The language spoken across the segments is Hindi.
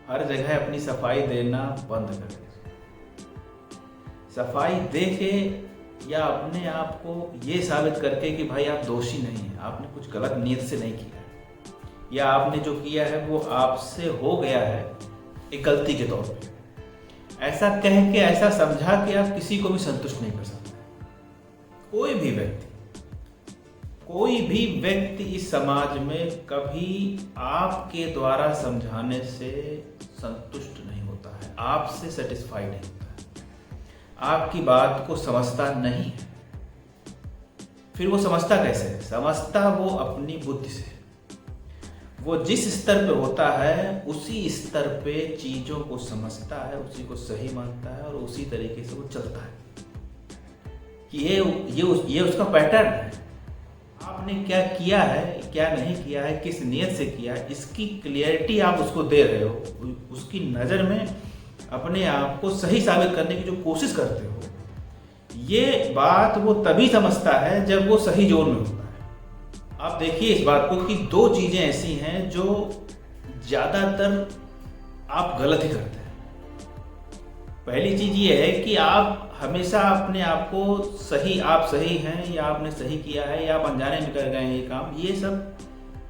हर जगह अपनी सफाई देना बंद कर दीजिए। सफाई दे के या अपने आप को ये साबित करके कि भाई आप दोषी नहीं हैं, आपने कुछ गलत नीयत से नहीं किया है, या आपने जो किया है वो आपसे हो गया है एक गलती के तौर पे, ऐसा कह के, ऐसा समझा के आप किसी को भी संतुष्ट नहीं कर सकते। कोई भी व्यक्ति इस समाज में कभी आपके द्वारा समझाने से संतुष्ट नहीं होता है, आपसे सेटिस्फाइड नहीं होता है, आपकी बात को समझता नहीं है। फिर वो समझता कैसे है? समझता वो अपनी बुद्धि से। वो जिस स्तर पे होता है उसी स्तर पे चीजों को समझता है, उसी को सही मानता है और उसी तरीके से वो चलता है कि ये उसका पैटर्न है। आपने क्या किया है, क्या नहीं किया है, किस नियत से किया है, इसकी क्लियरिटी आप उसको दे रहे हो। उसकी नज़र में अपने आप को सही साबित करने की जो कोशिश करते हो, ये बात वो तभी समझता है जब वो सही जोन में होता है। आप देखिए इस बात को कि दो चीज़ें ऐसी हैं जो ज़्यादातर आप गलत ही करते हैं। पहली चीज़ ये है कि आप हमेशा अपने आप को सही, आप सही हैं या आपने सही किया है या आप अनजाने में कर गए हैं ये काम, ये सब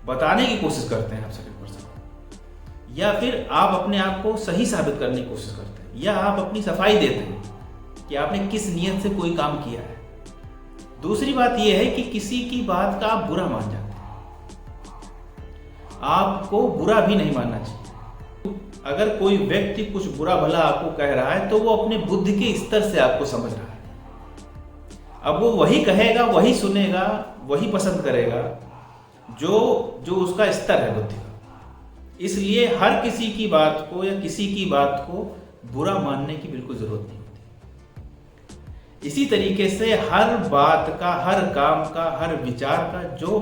बताने की कोशिश करते हैं आप सभी पर्सन, या फिर आप अपने आप को सही साबित करने की कोशिश करते हैं, या आप अपनी सफाई देते हैं कि आपने किस नियत से कोई काम किया है। दूसरी बात यह है कि किसी की बात का आप बुरा मान जाते हैं। आपको बुरा भी नहीं मानना चाहिए। अगर कोई व्यक्ति कुछ बुरा भला आपको कह रहा है तो वो अपने बुद्धि के स्तर से आपको समझ रहा है। अब वो वही कहेगा, वही सुनेगा, वही पसंद करेगा जो उसका स्तर है बुद्धि का। इसलिए हर किसी की बात को या किसी की बात को बुरा मानने की बिल्कुल जरूरत नहीं होती। इसी तरीके से हर बात का, हर काम का, हर विचार का जो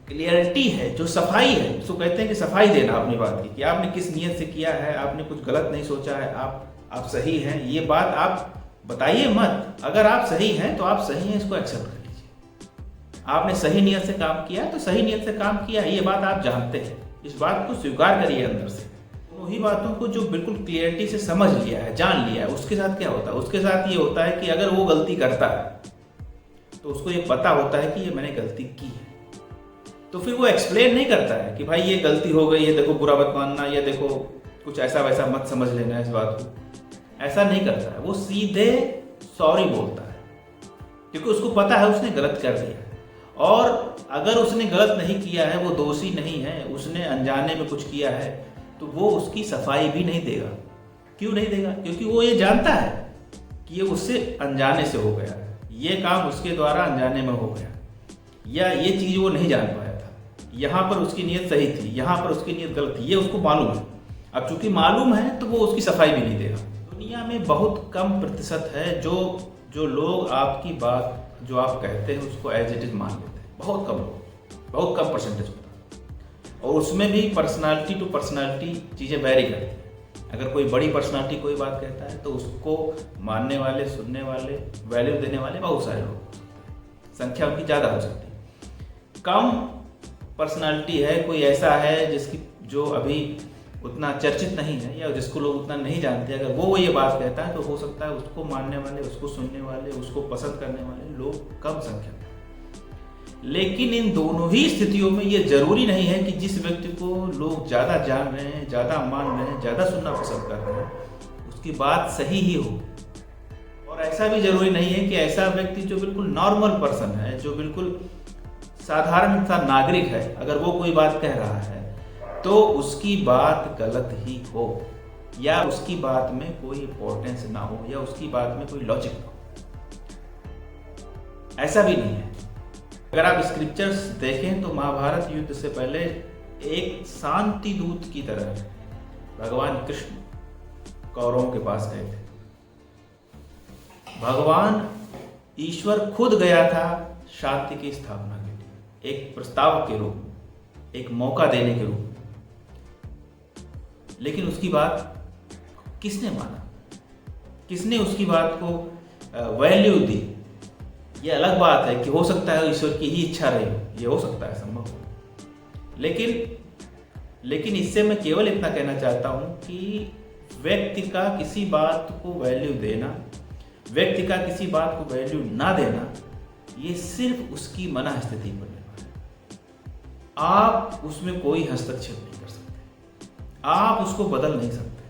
क्लियरिटी है, जो सफाई है, उसको कहते हैं कि सफाई देना अपनी बात की, कि आपने किस नियत से किया है, आपने कुछ गलत नहीं सोचा है, आप सही हैं, ये बात आप बताइए मत। अगर आप सही हैं तो आप सही हैं, इसको एक्सेप्ट कर लीजिए। आपने सही नियत से काम किया तो सही नियत से काम किया है, ये बात आप जानते हैं, इस बात को स्वीकार करिए अंदर से। वही बातों को जो बिल्कुल क्लियरिटी से समझ लिया है, जान लिया है, उसके साथ क्या होता है? उसके साथ ये होता है कि अगर वो गलती करता है तो उसको ये पता होता है कि ये मैंने गलती की है, तो फिर वो एक्सप्लेन नहीं करता है कि भाई ये गलती हो गई है, देखो बुरा मत मानना, या देखो कुछ ऐसा वैसा मत समझ लेना इस बात को। ऐसा नहीं करता है, वो सीधे सॉरी बोलता है, क्योंकि उसको पता है उसने गलत कर दिया है। और अगर उसने गलत नहीं किया है, वो दोषी नहीं है, उसने अनजाने में कुछ किया है, तो वो उसकी सफाई भी नहीं देगा। क्यों नहीं देगा? क्योंकि वो ये जानता है कि ये उससे अनजाने से हो गया, ये काम उसके द्वारा अनजाने में हो गया, या ये चीज़ वो नहीं जान पाया था, यहाँ पर उसकी नीयत सही थी, यहाँ पर उसकी नीयत गलत थी, ये उसको मालूम है। अब चूंकि मालूम है तो वो उसकी सफाई भी नहीं देगा। दुनिया में बहुत कम प्रतिशत है जो लोग आपकी बात जो आप कहते हैं उसको एज इट इज मान लेते हैं। बहुत कम लोग, बहुत कम परसेंटेज होता है, और उसमें भी पर्सनालिटी टू पर्सनालिटी चीज़ें वेरी करती हैं। अगर कोई बड़ी पर्सनालिटी कोई बात कहता है तो उसको मानने वाले, सुनने वाले, वैल्यू देने वाले बहुत सारे लोग, संख्या उनकी ज़्यादा हो सकती है। कम पर्सनालिटी है, कोई ऐसा है जिसकी जो अभी उतना चर्चित नहीं है या जिसको लोग उतना नहीं जानते, अगर वो ये बात कहता है तो हो सकता है उसको मानने वाले, उसको सुनने वाले, उसको पसंद करने वाले लोग कम संख्या में। लेकिन इन दोनों ही स्थितियों में ये जरूरी नहीं है कि जिस व्यक्ति को लोग ज़्यादा जान रहे हैं, ज़्यादा मान रहे हैं, ज़्यादा सुनना पसंद कर रहे हैं, उसकी बात सही ही हो। और ऐसा भी जरूरी नहीं है कि ऐसा व्यक्ति जो बिल्कुल नॉर्मल पर्सन है, जो बिल्कुल साधारण सा नागरिक है, अगर वो कोई बात कह रहा है तो उसकी बात गलत ही हो, या उसकी बात में कोई इंपॉर्टेंस ना हो, या उसकी बात में कोई लॉजिक ना हो। ऐसा भी नहीं है। अगर आप स्क्रिप्चर्स देखें तो महाभारत युद्ध से पहले एक शांति दूत की तरह भगवान कृष्ण कौरवों के पास गए थे। भगवान ईश्वर खुद गया था शांति की स्थापना के लिए, एक प्रस्ताव के रूप में, एक मौका देने के रूप में। लेकिन उसकी बात किसने माना? किसने उसकी बात को वैल्यू दी? ये अलग बात है कि हो सकता है ईश्वर की ही इच्छा रही हो, ये हो सकता है, संभव हो। लेकिन लेकिन इससे मैं केवल इतना कहना चाहता हूं कि व्यक्ति का किसी बात को वैल्यू देना, व्यक्ति का किसी बात को वैल्यू ना देना, ये सिर्फ उसकी मन स्थिति पर निर्भर है। आप उसमें कोई हस्तक्षेप नहीं कर सकते, आप उसको बदल नहीं सकते।